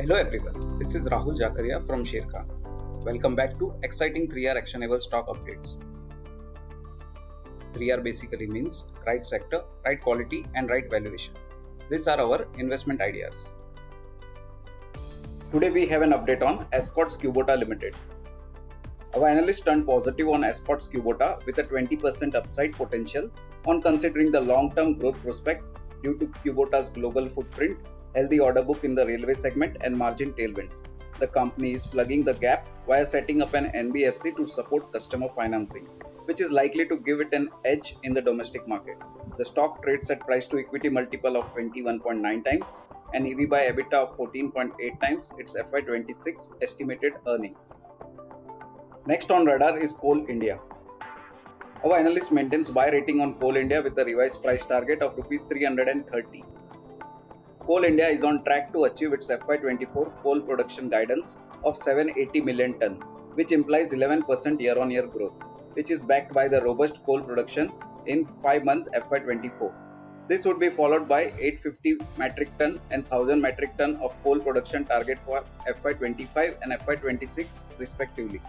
Hello everyone, this is Rahul Jakaria from Sharekhan. Welcome back to exciting 3R actionable stock updates. 3R basically means right sector, right quality and right valuation. These are our investment ideas. Today we have an update on Escorts Kubota Ltd. Our analysts turned positive on Escorts Kubota with a 20% upside potential on considering the long-term growth prospect due to Kubota's global footprint, healthy order book in the railway segment and margin tailwinds. The company is plugging the gap via setting up an NBFC to support customer financing, which is likely to give it an edge in the domestic market. The stock trades at price to equity multiple of 21.9 times and EV by EBITDA of 14.8 times its FY26 estimated earnings. Next on radar is Coal India. Our analyst maintains buy rating on Coal India with a revised price target of Rs 330. Coal India is on track to achieve its FY24 coal production guidance of 780 million ton, which implies 11% year-on-year growth, which is backed by the robust coal production in 5-month FY24. This would be followed by 850 metric ton and 1000 metric ton of coal production target for FY25 and FY26 respectively,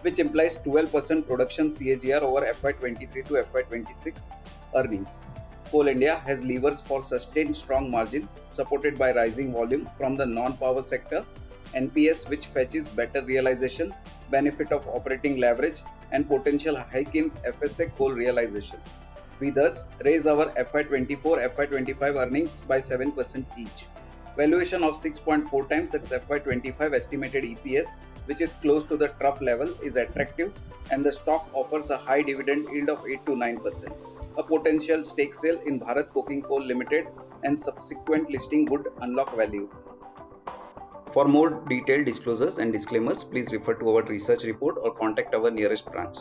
which implies 12% production CAGR over FY23 to FY26 earnings. Coal India has levers for sustained strong margin supported by rising volume from the non-power sector, NPS which fetches better realization, benefit of operating leverage and potential hike in FSA coal realization. We thus raise our FY24 FY25 earnings by 7% each. Valuation of 6.4 times its FY25 estimated EPS, which is close to the trough level, is attractive and the stock offers a high dividend yield of 8 to 9%. A potential stake sale in Bharat Coking Coal Limited and subsequent listing would unlock value. For more detailed disclosures and disclaimers, please refer to our research report or contact our nearest branch.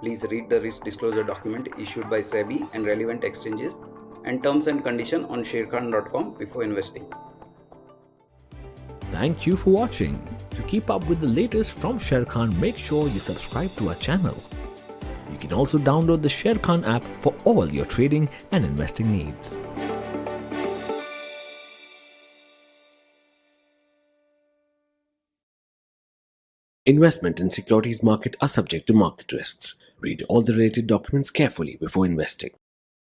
Please read the risk disclosure document issued by SEBI and relevant exchanges and terms and conditions on sharekhan.com before investing. Thank you for watching. To keep up with the latest from Sharekhan, make sure you subscribe to our channel. You can also download the Sharekhan app for all your trading and investing needs. Investment in securities market are subject to market risks. Read all the related documents carefully before investing.